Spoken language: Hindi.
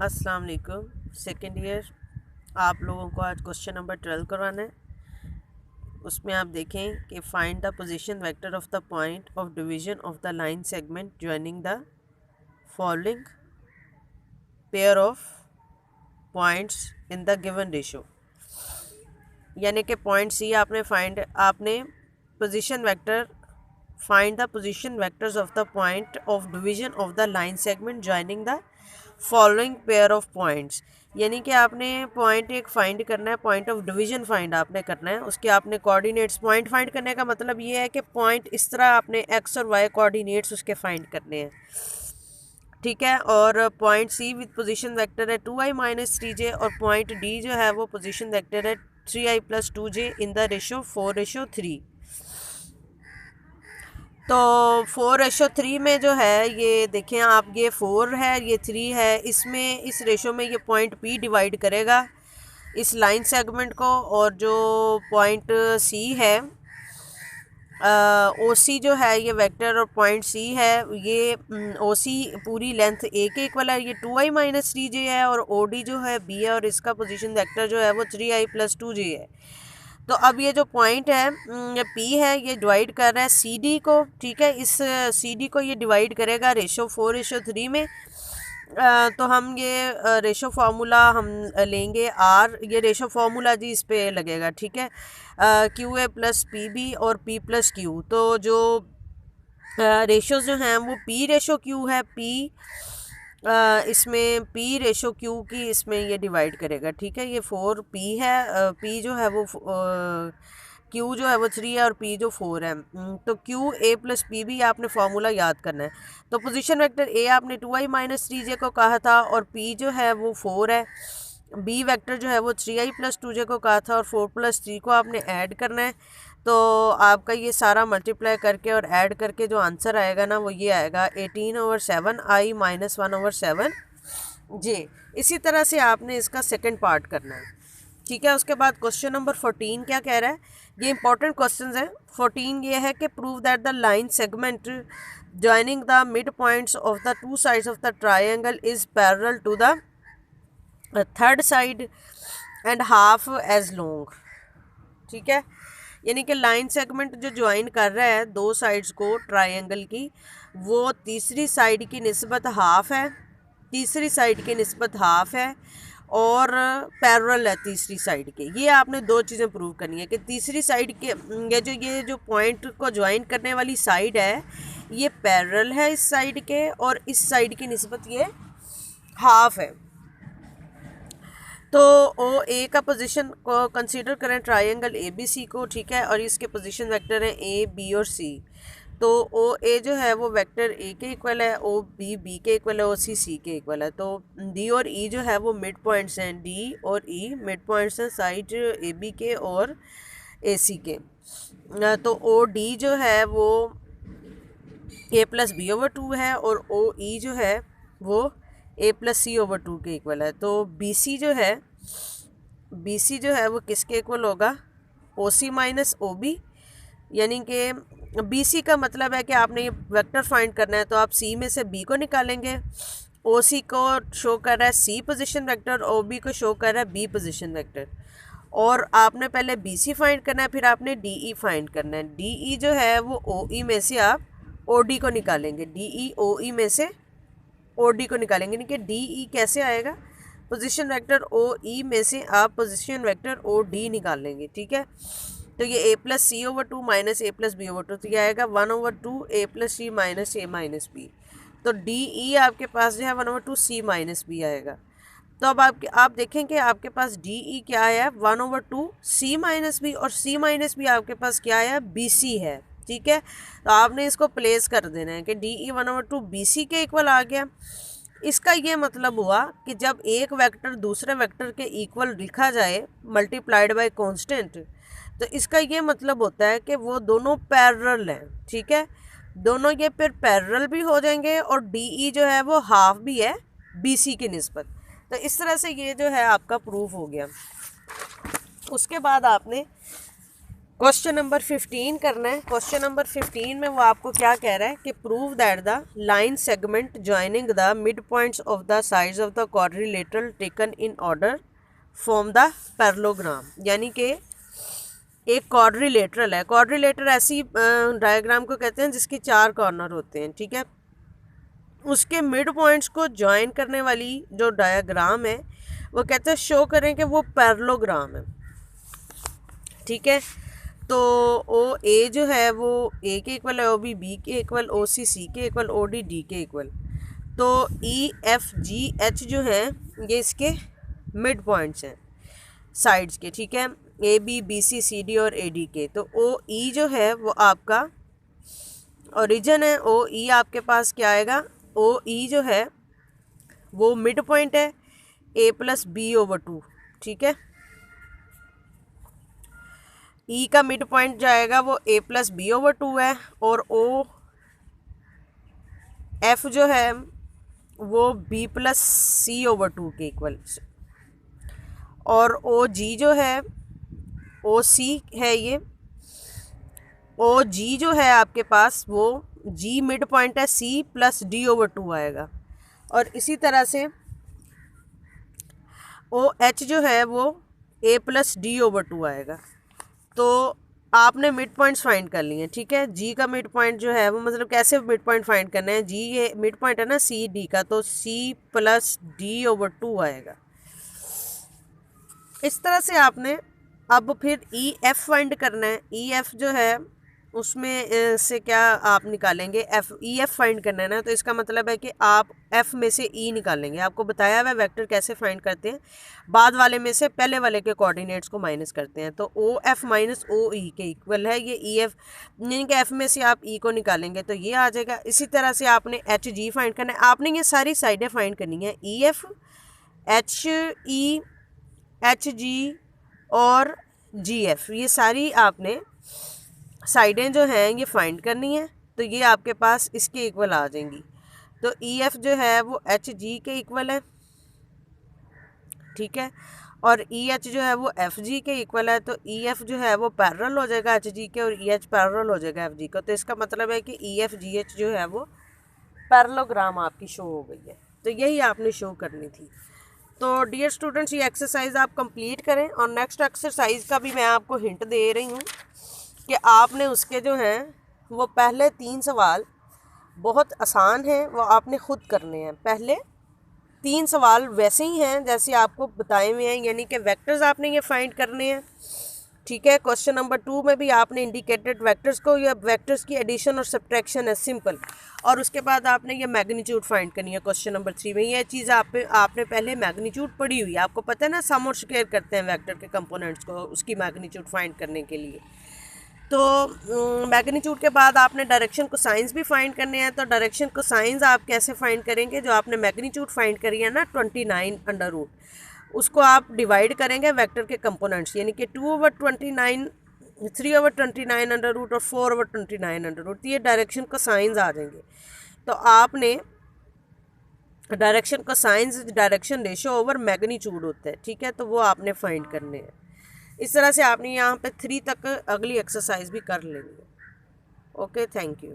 अस्सलाम वालेकुम। सेकेंड ईयर आप लोगों को आज क्वेश्चन नंबर 12 करवाना है। उसमें आप देखें कि find the position vector of the point of division of the line segment joining the following pair of points in the given ratio. यानी कि पॉइंट सी आपने position vector find the position vectors of the point of division of the line segment joining the following pair of points. यानी कि आपने पॉइंट एक फाइंड करना है, पॉइंट ऑफ डिवीजन फाइंड आपने करना है, उसके आपने कोऑर्डिनेट्स पॉइंट फाइंड करने का मतलब ये है कि पॉइंट इस तरह आपने एक्स और वाई कोऑर्डिनेट्स उसके फाइंड करने हैं, ठीक है। और point C with position vector है 2i माइनस 3j और पॉइंट डी जो है वो पोजीशन वेक्टर है 3i plus 2j in the ratio 4:3। तो 4:3 में जो है ये देखें आप, ये 4 है, ये 3 है, इसमें इस रेशो में ये पॉइंट P डिवाइड करेगा इस लाइन सेगमेंट को। और जो पॉइंट C है OC जो है ये वेक्टर और पॉइंट C है ये OC पूरी लेंथ A के इक्वल है, ये 2i माइनस 3j है। और OD जो है B है और इसका पोजीशन वेक्टर जो है वो 3i प्लस 2j है। तो अब ये जो पॉइंट है P है ये डिवाइड कर रहा है CD को, ठीक है। इस CD को ये डिवाइड करेगा रेशो 4:3 में। तो हम ये रेशो फार्मूला हम लेंगे R, ये रेशो फार्मूला जी इस पे लगेगा, ठीक है। QA प्लस PB और P प्लस Q। तो जो रेशोज़ जो हैं वो P रेशो Q है, P इसमें P रेशो Q की इसमें ये डिवाइड करेगा, ठीक है। ये 4P है, P जो है वो Q जो है वो 3 है और P जो 4 है। तो QA प्लस PB आपने फार्मूला याद करना है। तो पोजीशन वेक्टर A आपने 2i माइनस 3j को कहा था और P जो है वो 4 है, B वेक्टर जो है वो 3i प्लस 2j को कहा था और 4 प्लस 3 को आपने ऐड करना है। तो आपका ये सारा मल्टीप्लाई करके और ऐड करके जो आंसर आएगा ना वो ये आएगा 18/7i माइनस 1/7j। इसी तरह से आपने इसका सेकंड पार्ट करना है, ठीक है। उसके बाद क्वेश्चन नंबर 14 क्या कह रहा है, ये इंपॉर्टेंट क्वेश्चन है। 14 ये है कि prove that the line segment joining the mid points of the two sides of the triangle is parallel to the third side and half as long, ठीक है। यानी कि लाइन सेगमेंट जो ज्वाइन कर रहा है दो साइड्स को ट्रायंगल की, वो तीसरी साइड की निस्बत हाफ है, तीसरी साइड की निस्बत हाफ है और पैरेलल है तीसरी साइड के। ये आपने दो चीज़ें प्रूव करनी है कि तीसरी साइड के ये जो पॉइंट को ज्वाइन करने वाली साइड है ये पैरेलल है इस साइड के और इस साइड की निस्बत ये हाफ है। तो OA का पोजीशन को कंसीडर करें ट्रायंगल ABC को, ठीक है। और इसके पोजीशन वेक्टर हैं A, B और C। तो OA जो है वो वेक्टर A के इक्वल है, OB B के इक्वल है, OC C के इक्वल है। तो D और E जो है वो मिड पॉइंट्स हैं, D और E मिड पॉइंट्स हैं साइड AB के और AC के। तो OD जो है वो A प्लस B/2 है और OE जो है वो A प्लस C/2 के इक्वल है। तो BC जो है वो किसके इक्वल होगा, OC माइनस OB। यानी कि BC का मतलब है कि आपने ये वेक्टर फाइंड करना है तो आप C में से B को निकालेंगे। OC को शो कर रहा है C पोजीशन वेक्टर, OB को शो कर रहा है B पोजीशन वेक्टर। और आपने पहले BC फाइंड करना है, फिर आपने DE फाइंड करना है। DE जो है वो OE में से आप OD को निकालेंगे, DE OE में से OD को निकालेंगे। यानी कि DE कैसे आएगा, पोजीशन वेक्टर OE में से आप पोजीशन वेक्टर OD निकाल लेंगे, ठीक है। तो ये A plus C/2 minus A plus B/2, तो ये आएगा 1/2 A plus C minus A minus B। तो DE आपके पास जो है 1/2 C माइनस B आएगा। तो अब आप देखें कि आपके पास DE क्या है 1/2 C माइनस B और C माइनस B आपके पास क्या है BC है, ठीक है। तो आपने इसको प्लेस कर देना है कि DE 1/2 BC के इक्वल आ गया। इसका ये मतलब हुआ कि जब एक वेक्टर दूसरे वेक्टर के इक्वल लिखा जाए मल्टीप्लाइड बाय कांस्टेंट, तो इसका ये मतलब होता है कि वो दोनों पैरेलल हैं, ठीक है। दोनों ये फिर पैरेलल भी हो जाएंगे और DE जो है वो हाफ भी है BC की निस्बत। तो इस तरह से ये जो है आपका प्रूफ हो गया। उसके बाद आपने क्वेश्चन नंबर 15 करना है। क्वेश्चन नंबर 15 में वो आपको क्या कह रहा है कि prove that the line segment joining the mid points of the sides of the quadrilateral taken in order form the parallelogram. यानी कि एक क्वाड्रिलेटरल है, क्वाड्रिलेटर ऐसी डायग्राम को कहते हैं जिसके 4 कॉर्नर होते हैं, ठीक है। उसके मिड पॉइंट्स को ज्वाइन करने वाली जो डायग्राम है वो कहते हैं शो करें कि वो पैरेललोग्राम है, ठीक है। तो ओ ए जो है वो ए के इक्वल है, ओ बी के इक्वल, ओ सी के इक्वल, ओ डी के इक्वल। तो ई एफ जी एच जो है ये इसके मिड पॉइंट्स हैं साइड्स के, ठीक है। ए बी सी डी और ए डी के। तो ओ ई जो है वो आपका ओरिजिन है। ओ ई आपके पास क्या आएगा, ओ ई जो है वो मिड पॉइंट है ए प्लस बी ओवर 2, ठीक है। ई का मिड पॉइंट जाएगा वो ए प्लस बी ओवर 2 है, और ओ एफ जो है वो बी प्लस सी ओवर 2 के इक्वल, और ओ जी जो है ओ सी है ये, ओ जी जो है आपके पास वो जी मिड पॉइंट है सी प्लस डी ओवर 2 आएगा। और इसी तरह से ओ एच जो है वो ए प्लस डी ओवर 2 आएगा। तो आपने मिड पॉइंट्स फाइंड कर लिए, ठीक है। जी का मिड पॉइंट जो है वो मतलब कैसे मिड पॉइंट फाइंड करना है, जी ये मिड पॉइंट है ना सी डी का, तो सी प्लस डी ओवर 2 आएगा। इस तरह से आपने अब फिर ई एफ फाइंड करना है। ई एफ जो है उसमें से क्या आप निकालेंगे, एफ ई एफ फाइंड करना है ना, तो इसका मतलब है कि आप एफ में से ई निकालेंगे। आपको बताया हुआ वेक्टर कैसे फाइंड करते हैं, बाद वाले में से पहले वाले के कोऑर्डिनेट्स को माइनस करते हैं। तो ओ एफ माइनस ओ ई के इक्वल है ये ई एफ, यानी कि एफ में से आप ई को निकालेंगे तो ये आ जाएगा। इसी तरह से आपने एच जी फाइंड करना है। आपने ये सारी साइडें फाइंड करनी है, E F, H E, H G और जी एफ, ये सारी आपने साइडें जो हैं ये फाइंड करनी है। तो ये आपके पास इसके इक्वल आ जाएंगी। तो ई एफ जो है वो एच जी के इक्वल है, ठीक है, और ई एच जो है वो एफ जी के इक्वल है। तो ई एफ जो है वो पैरेलल हो जाएगा एच जी के, और ई एच पैरेलल हो जाएगा एफ जी का। तो इसका मतलब है कि ई एफ जी एच जो है वो पैरेललोग्राम आपकी शो हो गई है। तो यही आपने शो करनी थी। तो डियर स्टूडेंट्स ये एक्सरसाइज आप कंप्लीट करें, और नेक्स्ट एक्सरसाइज का भी मैं आपको हिंट दे रही हूँ कि आपने उसके जो हैं वो पहले 3 सवाल बहुत आसान हैं, वो आपने ख़ुद करने हैं। पहले 3 सवाल वैसे ही हैं जैसे आपको बताए हुए हैं, यानी कि वेक्टर्स आपने ये फाइंड करने हैं, ठीक है। क्वेश्चन नंबर 2 में भी आपने इंडिकेटेड वेक्टर्स को, या वेक्टर्स की एडिशन और सब्ट्रैक्शन है सिंपल, और उसके बाद आपने ये मैग्नीट्यूड फाइंड करनी है। क्वेश्चन नंबर 3 में ये चीज़ आपने पहले मैग्नीट्यूड पढ़ी हुई है, आपको पता है ना, सम और स्क्वायर करते हैं वेक्टर के कंपोनेंट्स को उसकी मैग्नीट्यूड फाइंड करने के लिए। तो मैग्नीट्यूड के बाद आपने डायरेक्शन को साइंस भी फाइंड करने हैं। तो डायरेक्शन को साइंस आप कैसे फाइंड करेंगे, जो आपने मैग्नीट्यूड फाइंड करी है ना 29 अंडर रूट, उसको आप डिवाइड करेंगे वेक्टर के कंपोनेंट्स, यानी कि 2/29, 3/29 अंडर रूट और 4/29 अंडर रूट। ये डायरेक्शन को साइंस आ जाएंगे। तो आपने डायरेक्शन को science direction ratio over magnitude होता है, ठीक है, तो वो आपने फाइंड करने हैं। इस तरह से आपने यहाँ पे 3 तक अगली एक्सरसाइज भी कर लेनी है। Okay, thank you.